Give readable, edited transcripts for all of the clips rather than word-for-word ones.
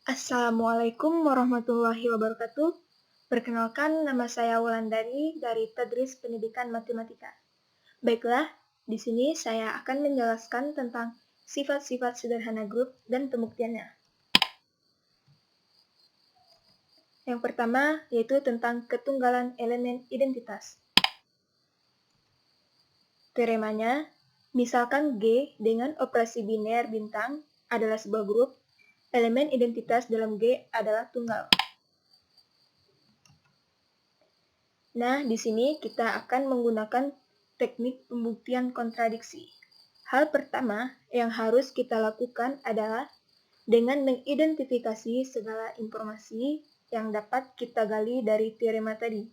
Assalamualaikum warahmatullahi wabarakatuh. Perkenalkan, nama saya Wulandari dari Tadris Pendidikan Matematika. Baiklah, di sini saya akan menjelaskan tentang sifat-sifat sederhana grup dan pembuktiannya. Yang pertama yaitu tentang ketunggalan elemen identitas. Teoremanya, misalkan G dengan operasi biner bintang adalah sebuah grup, elemen identitas dalam G adalah tunggal. Nah, di sini kita akan menggunakan teknik pembuktian kontradiksi. Hal pertama yang harus kita lakukan adalah dengan mengidentifikasi segala informasi yang dapat kita gali dari teorema tadi.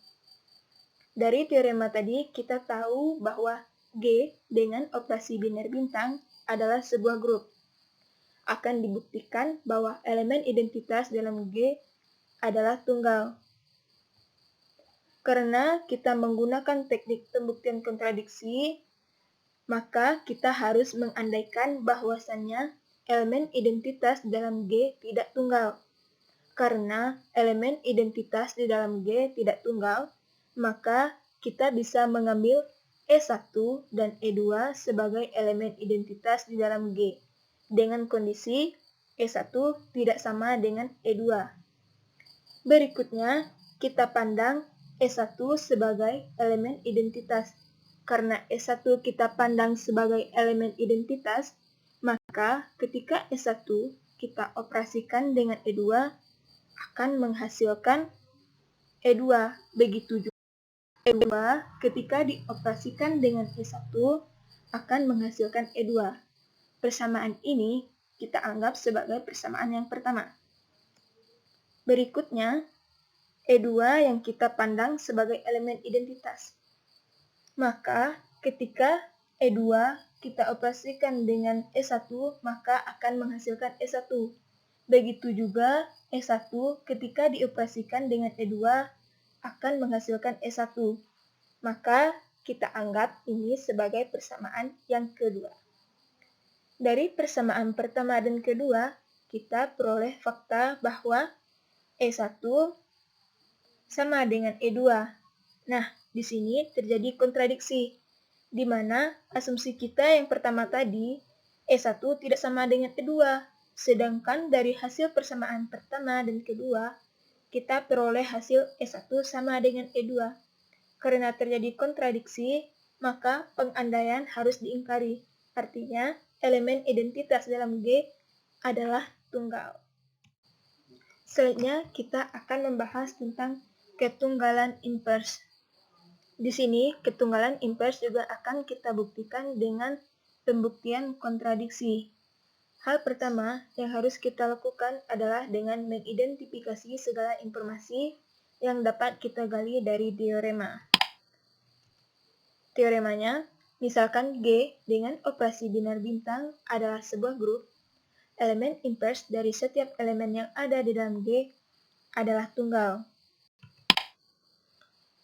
Dari teorema tadi, kita tahu bahwa G dengan operasi biner bintang adalah sebuah grup. Akan dibuktikan bahwa elemen identitas dalam G adalah tunggal. Karena kita menggunakan teknik pembuktian kontradiksi, maka kita harus mengandaikan bahwasannya elemen identitas dalam G tidak tunggal. Karena elemen identitas di dalam G tidak tunggal, maka kita bisa mengambil E1 dan E2 sebagai elemen identitas di dalam G, dengan kondisi E1 tidak sama dengan E2. Berikutnya, kita pandang E1 sebagai elemen identitas. Karena E1 kita pandang sebagai elemen identitas, maka ketika E1 kita operasikan dengan E2 akan menghasilkan E2. Begitu juga E2 ketika dioperasikan dengan E1 akan menghasilkan E2. Persamaan ini kita anggap sebagai persamaan yang pertama. Berikutnya, E2 yang kita pandang sebagai elemen identitas. Maka ketika E2 kita operasikan dengan E1, maka akan menghasilkan E1. Begitu juga E1 ketika dioperasikan dengan E2 akan menghasilkan E1. Maka kita anggap ini sebagai persamaan yang kedua. Dari persamaan pertama dan kedua, kita peroleh fakta bahwa E1 sama dengan E2. Nah, di sini terjadi kontradiksi, di mana asumsi kita yang pertama tadi, E1 tidak sama dengan E2, sedangkan dari hasil persamaan pertama dan kedua, kita peroleh hasil E1 sama dengan E2. Karena terjadi kontradiksi, maka pengandaian harus diingkari. Artinya, elemen identitas dalam G adalah tunggal. Selanjutnya, kita akan membahas tentang ketunggalan invers. Di sini, ketunggalan invers juga akan kita buktikan dengan pembuktian kontradiksi. Hal pertama yang harus kita lakukan adalah dengan mengidentifikasi segala informasi yang dapat kita gali dari teorema. Teoremanya, misalkan G dengan operasi biner bintang adalah sebuah grup, elemen invers dari setiap elemen yang ada di dalam G adalah tunggal.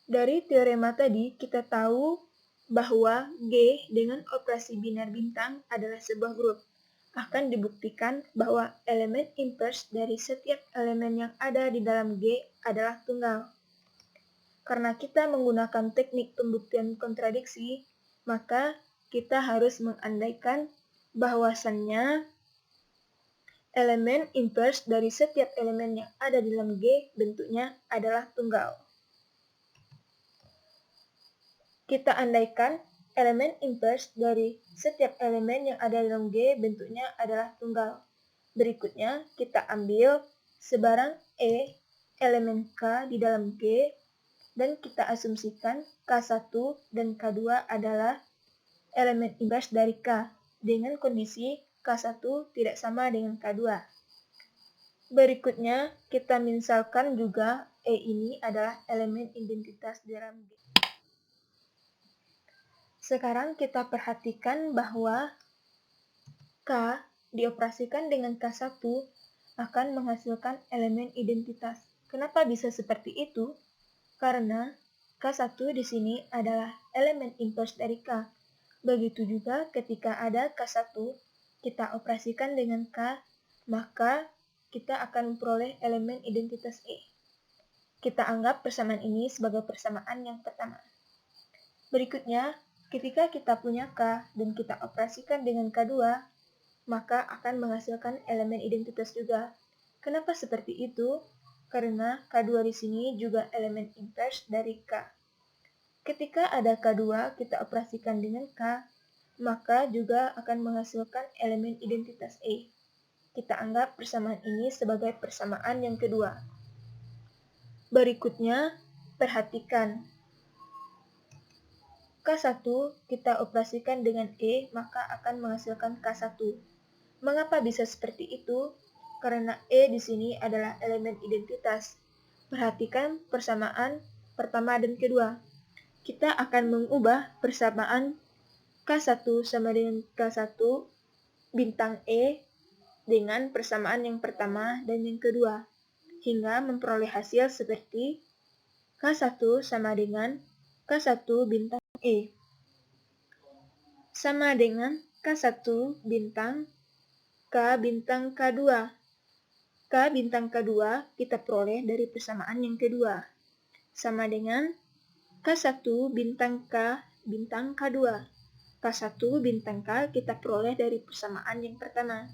Dari teorema tadi, kita tahu bahwa G dengan operasi biner bintang adalah sebuah grup. Akan dibuktikan bahwa elemen invers dari setiap elemen yang ada di dalam G adalah tunggal. Karena kita menggunakan teknik pembuktian kontradiksi, maka kita harus mengandaikan bahwasannya elemen invers dari setiap elemen yang ada di dalam G bentuknya adalah tunggal. Kita andaikan elemen invers dari setiap elemen yang ada dalam G bentuknya adalah tunggal. Berikutnya, kita ambil sebarang E elemen K di dalam G dan kita asumsikan K1 dan K2 adalah elemen invers dari K dengan kondisi K1 tidak sama dengan K2. Berikutnya, kita misalkan juga E ini adalah elemen identitas dalam G. Sekarang kita perhatikan bahwa K dioperasikan dengan K1 akan menghasilkan elemen identitas. Kenapa bisa seperti itu? Karena K1 di sini adalah elemen invers dari K. Begitu juga ketika ada K1, kita operasikan dengan K, maka kita akan memperoleh elemen identitas E. Kita anggap persamaan ini sebagai persamaan yang pertama. Berikutnya, ketika kita punya K dan kita operasikan dengan K2, maka akan menghasilkan elemen identitas juga. Kenapa seperti itu? Karena K2 di sini juga elemen inverse dari K. Ketika ada K2, kita operasikan dengan K, maka juga akan menghasilkan elemen identitas E. Kita anggap persamaan ini sebagai persamaan yang kedua. Berikutnya, perhatikan. K1 kita operasikan dengan E, maka akan menghasilkan K1. Mengapa bisa seperti itu? Karena E di sini adalah elemen identitas. Perhatikan persamaan pertama dan kedua. Kita akan mengubah persamaan K1 sama dengan K1 bintang E dengan persamaan yang pertama dan yang kedua, hingga memperoleh hasil seperti K1 sama dengan K1 bintang E, sama dengan K1 bintang K bintang K2. K bintang K2 kita peroleh dari persamaan yang kedua, sama dengan K1 bintang K bintang K2. K1 bintang K kita peroleh dari persamaan yang pertama,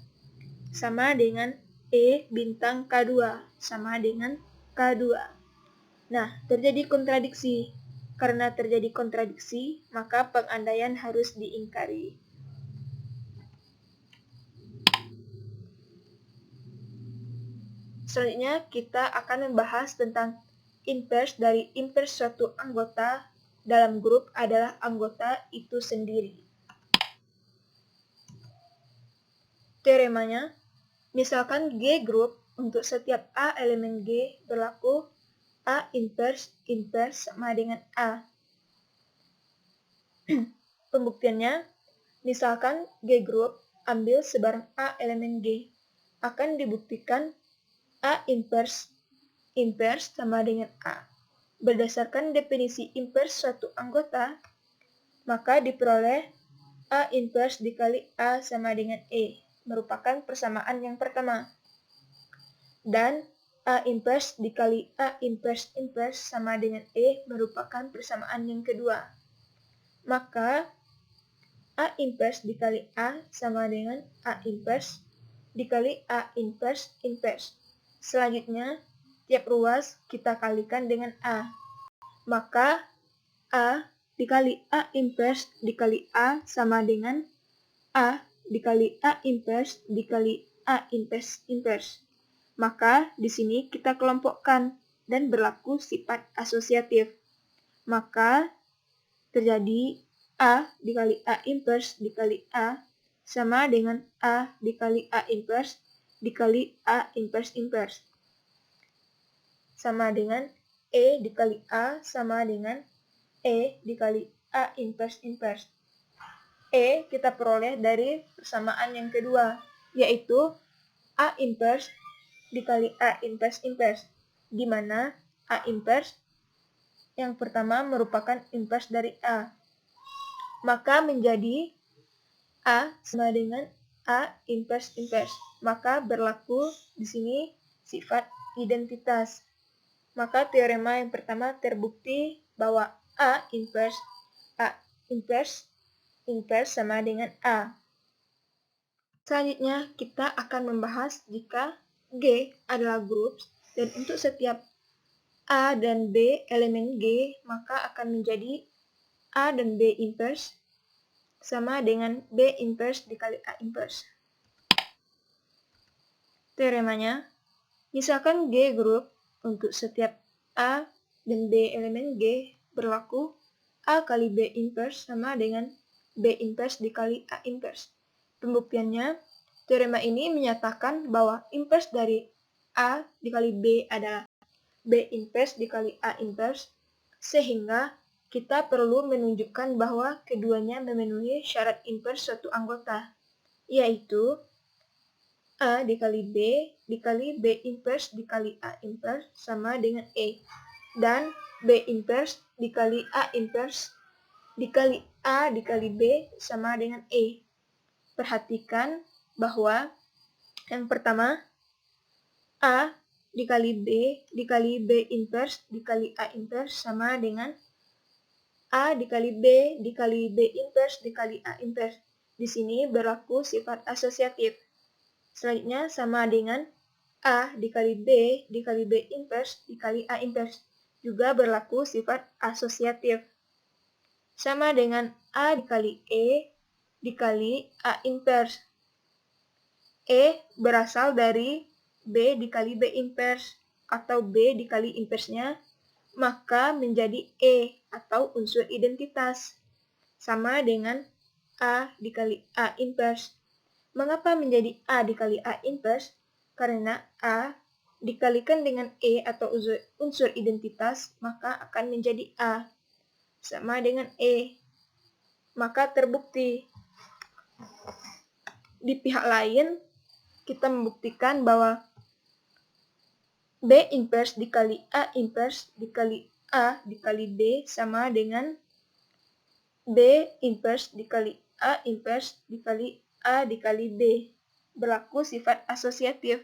sama dengan E bintang K2, sama dengan K2. Nah, terjadi kontradiksi. Karena terjadi kontradiksi, maka pengandaian harus diingkari. Selanjutnya, kita akan membahas tentang inverse dari inverse suatu anggota dalam grup adalah anggota itu sendiri. Teoremanya, misalkan G grup untuk setiap A elemen G berlaku A inverse sama dengan A. Pembuktiannya, misalkan G grup ambil sebarang A elemen G, akan dibuktikan A inverse sama dengan A. Berdasarkan definisi inverse suatu anggota, maka diperoleh A inverse dikali A sama dengan E, merupakan persamaan yang pertama. Dan A inverse dikali A inverse sama dengan E merupakan persamaan yang kedua. Maka A inverse dikali A sama dengan A inverse dikali A inverse. Selanjutnya, tiap ruas kita kalikan dengan A. Maka A dikali A inverse dikali A sama dengan A dikali A inverse dikali A inverse. Maka di sini kita kelompokkan dan berlaku sifat asosiatif. Maka terjadi A dikali A inverse dikali A sama dengan A dikali A inverse dikali A inverse. Sama dengan E dikali A sama dengan E dikali A inverse. E kita peroleh dari persamaan yang kedua, yaitu A inverse dikali A inverse, di mana A inverse yang pertama merupakan inverse dari A. Maka menjadi A sama dengan A inverse. Maka berlaku di sini sifat identitas. Maka teorema yang pertama terbukti bahwa A inverse sama dengan A. Selanjutnya kita akan membahas jika G adalah grup dan untuk setiap A dan B elemen G maka akan menjadi A dan B inverse sama dengan B inverse dikali A inverse. Teoremanya, misalkan G grup untuk setiap A dan B elemen G berlaku A kali B inverse sama dengan B inverse dikali A inverse. Pembuktiannya, teorema ini menyatakan bahwa inverse dari A dikali B adalah B inverse dikali A inverse, sehingga kita perlu menunjukkan bahwa keduanya memenuhi syarat inverse suatu anggota, yaitu A dikali B dikali B inverse dikali A inverse sama dengan E, dan B inverse dikali A inverse dikali A dikali B sama dengan E. Perhatikan bahwa yang pertama, A dikali B dikali B inverse dikali A inverse sama dengan A dikali B dikali B inverse dikali A inverse. Di sini berlaku sifat asosiatif. Selanjutnya sama dengan A dikali B dikali B inverse dikali A inverse. Juga berlaku sifat asosiatif. Sama dengan A dikali E dikali A inverse. E berasal dari B dikali B inverse atau B dikali inverse-nya, maka menjadi E atau unsur identitas. Sama dengan A dikali A inverse. Mengapa menjadi A dikali A inverse? Karena A dikalikan dengan E atau unsur identitas, maka akan menjadi A. Sama dengan E. Maka terbukti. Di pihak lain, kita membuktikan bahwa B inverse dikali A inverse dikali A dikali B sama dengan B inverse dikali A inverse dikali A dikali B. Berlaku sifat asosiatif.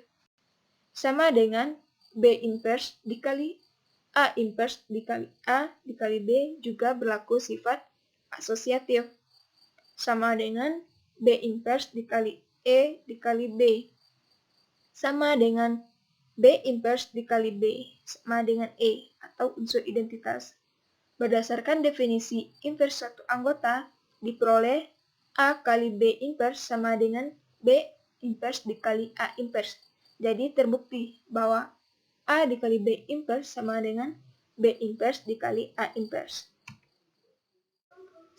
Sama dengan B inverse dikali A inverse dikali A dikali B juga berlaku sifat asosiatif. Sama dengan B inverse dikali E dikali B. Sama dengan B inverse dikali B sama dengan E atau unsur identitas. Berdasarkan definisi inverse suatu anggota, diperoleh A kali B inverse sama dengan B inverse dikali A inverse. Jadi terbukti bahwa A dikali B inverse sama dengan B inverse dikali A inverse.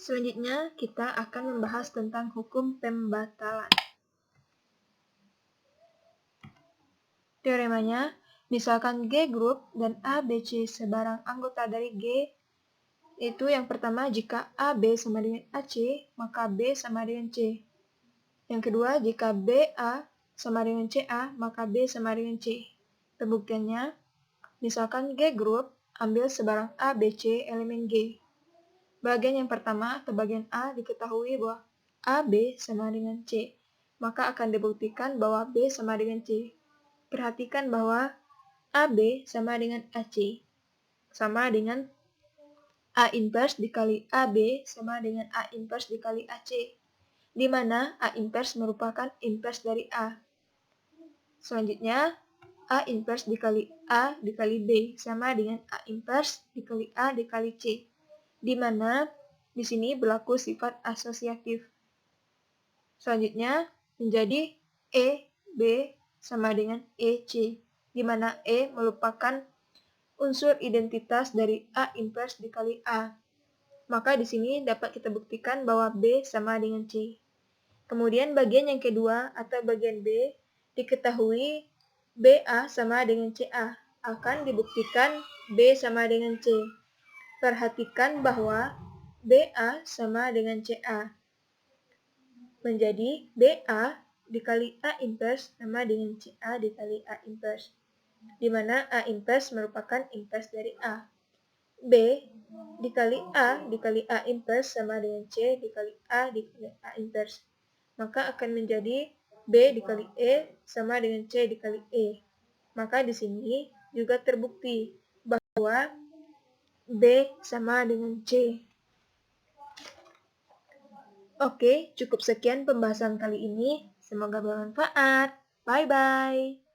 Selanjutnya kita akan membahas tentang hukum pembatalan. Teoremanya, misalkan G grup dan A, B, C sebarang anggota dari G, itu yang pertama jika A, B sama dengan AC, maka B sama dengan C. Yang kedua, jika B, A sama dengan CA, maka B sama dengan C. Pembuktiannya, misalkan G grup, ambil sebarang A, B, C elemen G. Bagian yang pertama atau bagian A diketahui bahwa A, B sama dengan C, maka akan dibuktikan bahwa B sama dengan C. Perhatikan bahwa AB sama dengan AC, sama dengan A inverse dikali AB sama dengan A inverse dikali AC, di mana A inverse merupakan inverse dari A. Selanjutnya, A inverse dikali A dikali B sama dengan A inverse dikali A dikali C, di mana di sini berlaku sifat asosiatif. Selanjutnya, menjadi E, B sama dengan EC, di mana E merupakan unsur identitas dari A inverse dikali A. Maka di sini dapat kita buktikan bahwa B sama dengan C. Kemudian bagian yang kedua atau bagian B diketahui BA sama dengan CA. Akan dibuktikan B sama dengan C. Perhatikan bahwa BA sama dengan CA. Menjadi BA dikali A inverse sama dengan CA dikali A inverse, di mana A inverse merupakan inverse dari A. B dikali A dikali A inverse sama dengan C dikali A dikali A inverse. Maka akan menjadi B dikali E sama dengan C dikali E. Maka di sini juga terbukti bahwa B sama dengan C. Oke, cukup sekian pembahasan kali ini. Semoga bermanfaat. Bye-bye.